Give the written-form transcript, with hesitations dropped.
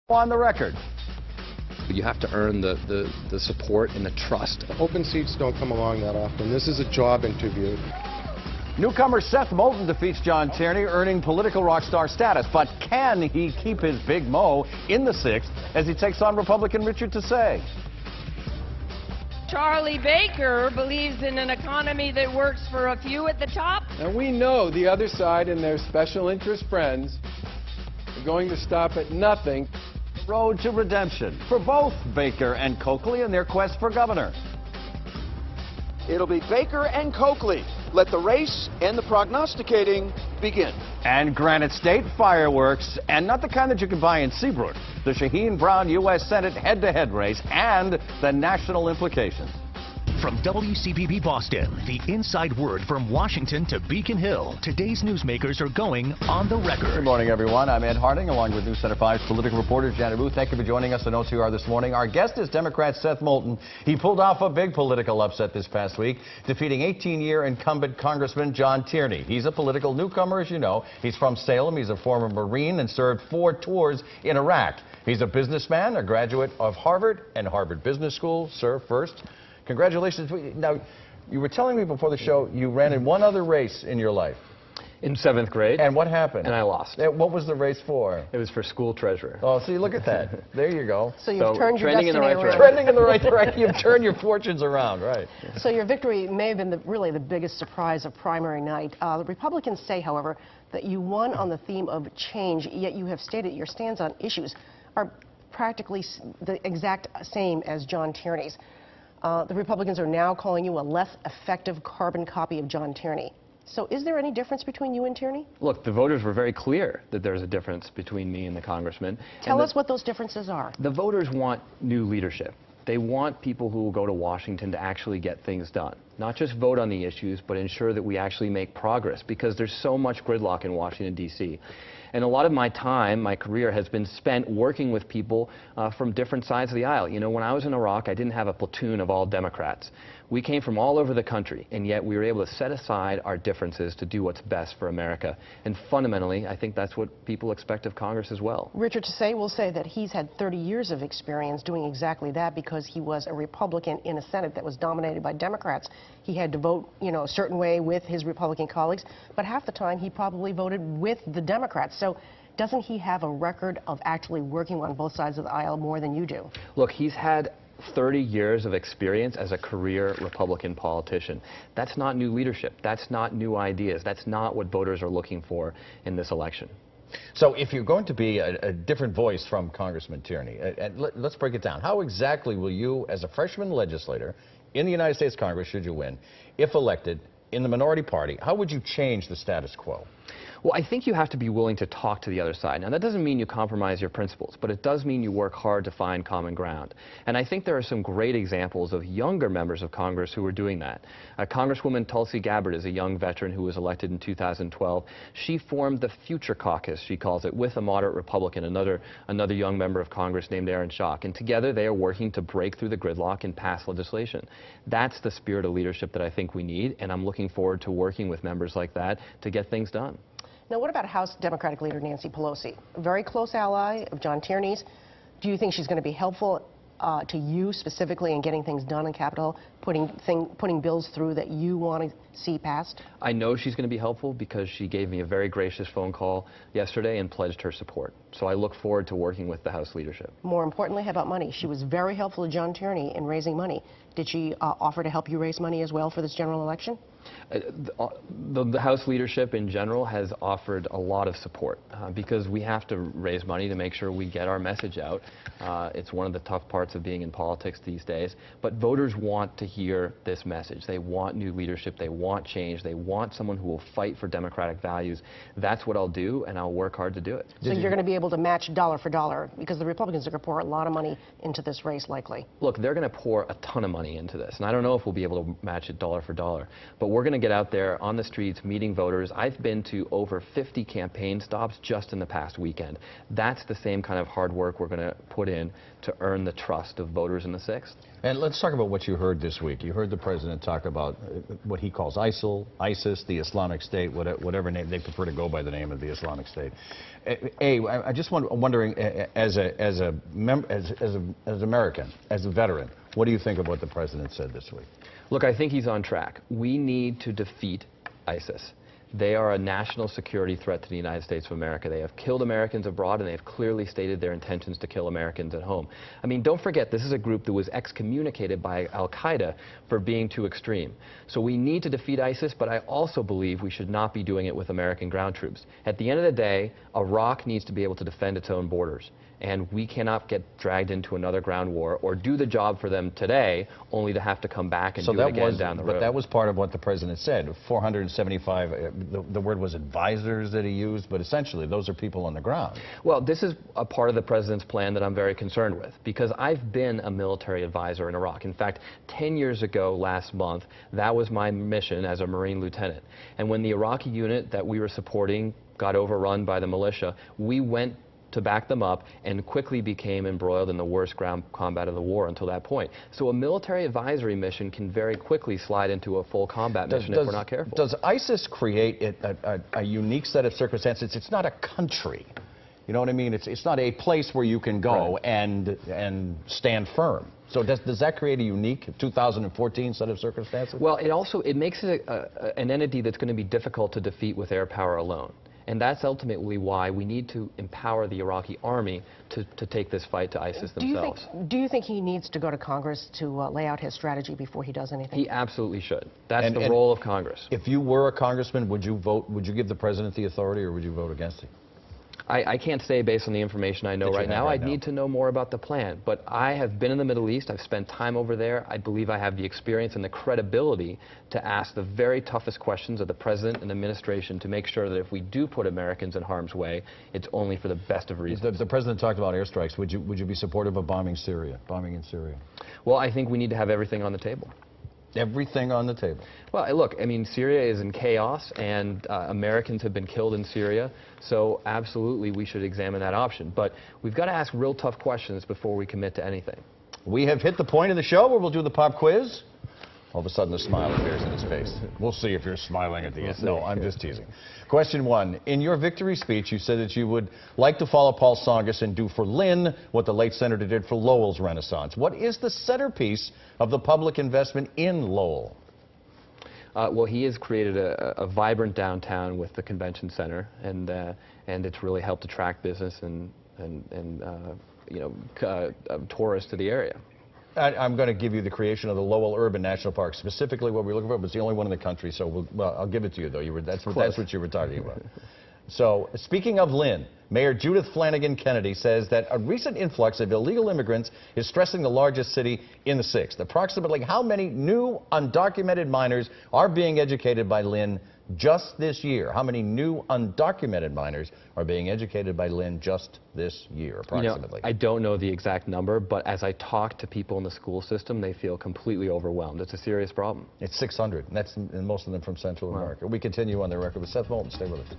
On the record. You have to earn the support and the trust. Open seats don't come along that often. This is a job interview. Newcomer Seth Moulton defeats John Tierney, earning political rock star status. But can he keep his big mo in the 6th as he takes on Republican Richard Tassay? Charlie Baker believes in an economy that works for a few at the top. And we know the other side and their special interest friends are going to stop at nothing. Road to redemption for both Baker and Coakley in their quest for governor. It'll be Baker and Coakley. Let the race and the prognosticating begin. And Granite State fireworks, and not the kind that you can buy in Seabrook. The Shaheen Brown U.S. Senate head-to-head race and the national implications. From WCPB Boston, the inside word from Washington to Beacon Hill. Today's newsmakers are going on the record. Good morning, everyone. I'm Ed Harding, along with News Center 5's political reporter Janet Ruth. Thank you for joining us on OTR this morning. Our guest is Democrat Seth Moulton. He pulled off a big political upset this past week, defeating 18-year incumbent Congressman John Tierney. He's a political newcomer, as you know. He's from Salem. He's a former Marine and served 4 tours in Iraq. He's a businessman, a graduate of Harvard and Harvard Business School. Sir, first, congratulations. Now, you were telling me before the show you ran in one other race in your life. In 7th grade. And what happened? And I lost. What was the race for? It was for school treasurer. Oh, see, look at that. There you go. So you've turned your destiny around. Trending in the right direction. You've turned your fortunes around, right. So your victory may have been really the biggest surprise of primary night. The Republicans say, however, that you won on the theme of change, yet you have stated your stands on issues are practically the exact same as John Tierney's. The Republicans are now calling you a less effective carbon copy of John Tierney. So is there any difference between you and Tierney? Look, the voters were very clear that there's a difference between me and the congressman. Tell us what those differences are. The voters want new leadership. They want people who will go to Washington to actually get things done. Not just vote on the issues, but ensure that we actually make progress, because there's so much gridlock in Washington, D.C. And a lot of my time, my career, has been spent working with people from different sides of the aisle. You know, when I was in Iraq, I didn't have a platoon of all Democrats. We came from all over the country, and yet we were able to set aside our differences to do what's best for America. And fundamentally, I think that's what people expect of Congress as well. Richard Tassay will say that he's had 30 years of experience doing exactly that because he was a Republican in a Senate that was dominated by Democrats. He had to vote, you know, a certain way with his Republican colleagues, but half the time he probably voted with the Democrats. So doesn't he have a record of actually working on both sides of the aisle more than you do? Look, he's had 30 years of experience as a career Republican politician. That's not new leadership. That's not new ideas. That's not what voters are looking for in this election. So if you're going to be a different voice from Congressman Tierney, and let's break it down. How exactly will you, as a freshman legislator in the United States Congress, should you win, if elected, in the minority party, how would you change the status quo? Well, I think you have to be willing to talk to the other side. Now, that doesn't mean you compromise your principles, but it does mean you work hard to find common ground. And I think there are some great examples of younger members of Congress who are doing that. Congresswoman Tulsi Gabbard is a young veteran who was elected in 2012. She formed the Future Caucus, she calls it, with a moderate Republican, another young member of Congress named Aaron Schock. And together they are working to break through the gridlock and pass legislation. That's the spirit of leadership that I think we need, and I'm looking forward to working with members like that to get things done. Now, what about House Democratic leader Nancy Pelosi? A very close ally of John Tierney's. Do you think she's going to be helpful to you specifically in getting things done in Capitol, putting bills through that you want to see passed? I know she's going to be helpful because she gave me a very gracious phone call yesterday and pledged her support. So I look forward to working with the House leadership. More importantly, how about money? She was very helpful to John Tierney in raising money. Did she offer to help you raise money as well for this general election? The House leadership in general has offered a lot of support because we have to raise money to make sure we get our message out. It's one of the tough parts of being in politics these days. But voters want to hear this message. They want new leadership. They want change. They want someone who will fight for democratic values. That's what I'll do, and I'll work hard to do it. So you're going to be able to match dollar for dollar because the Republicans are going to pour a lot of money into this race likely. Look, they're going to pour a ton of money into this, and I don't know if we'll be able to match it dollar for dollar. But we're going to get out there on the streets meeting voters. I've been to over 50 campaign stops just in the past weekend. That's the same kind of hard work we're going to put in to earn the trust of voters in the 6th. And let's talk about what you heard this week. You heard the president talk about what he calls ISIL, ISIS, the Islamic State, whatever name they prefer to go by the name of the Islamic State. I just wondering, as an American, as a veteran, what do you think of what the president said this week? Look, I think he's on track. We need to defeat ISIS. They are a national security threat to the United States of America. They have killed Americans abroad, and they have clearly stated their intentions to kill Americans at home. I mean, don't forget, this is a group that was excommunicated by al-Qaeda for being too extreme. So we need to defeat ISIS, but I also believe we should not be doing it with American ground troops. At the end of the day, Iraq needs to be able to defend its own borders. And we cannot get dragged into another ground war or do the job for them today only to have to come back and do it again down the road. But that was part of what the president said. 475, the word was advisors that he used, but essentially those are people on the ground. Well, this is a part of the president's plan that I'm very concerned with, because I've been a military advisor in Iraq. In fact, 10 years ago last month, that was my mission as a Marine lieutenant. And when the Iraqi unit that we were supporting got overrun by the militia, we went to back them up and quickly became embroiled in the worst ground combat of the war until that point. So a military advisory mission can very quickly slide into a full combat mission if we're not careful. Does ISIS create a unique set of circumstances? It's not a country. You know what I mean? It's not a place where you can go and stand firm. So does that create a unique 2014 set of circumstances? Well, it makes it an entity that's going to be difficult to defeat with air power alone. And that's ultimately why we need to empower the Iraqi army to take this fight to ISIS themselves. Do you think he needs to go to Congress to lay out his strategy before he does anything? He absolutely should. That's the role of Congress. If you were a congressman, would you give the president the authority, or would you vote against him? I can't say based on the information I know right now. I'd need to know more about the plan. But I have been in the Middle East. I've spent time over there. I believe I have the experience and the credibility to ask the very toughest questions of the president and administration to make sure that if we do put Americans in harm's way, it's only for the best of reasons. The president talked about airstrikes. Would you be supportive of bombing in Syria? Well, I think we need to have everything on the table. Everything on the table. Well, look, I mean, Syria is in chaos, and Americans have been killed in Syria, so absolutely we should examine that option. But we've got to ask real tough questions before we commit to anything. We have hit the point in the show where we'll do the pop quiz. All of a sudden, a smile appears in his face. We'll see if you're smiling at the end. No, I'm just teasing. Question 1. In your victory speech, you said that you would like to follow Paul Tsongas and do for Lynn what the late senator did for Lowell's Renaissance. What is the centerpiece of the public investment in Lowell? Well, he has created a vibrant downtown with the convention center, and it's really helped attract business and tourists to the area. I'm going to give you the creation of the Lowell Urban National Park. Specifically what we're looking for, but it's the only one in the country, so I'll give it to you, though. That's what you were talking about. So, speaking of Lynn, Mayor Judith Flanagan Kennedy says that a recent influx of illegal immigrants is stressing the largest city in the 6th. Approximately how many new undocumented minors are being educated by Lynn just this year? How many new undocumented minors are being educated by Lynn just this year, approximately? I don't know the exact number, but as I talk to people in the school system, they feel completely overwhelmed. It's a serious problem. It's 600, and most of them from Central America. We continue on the record with Seth Moulton. Stay with us.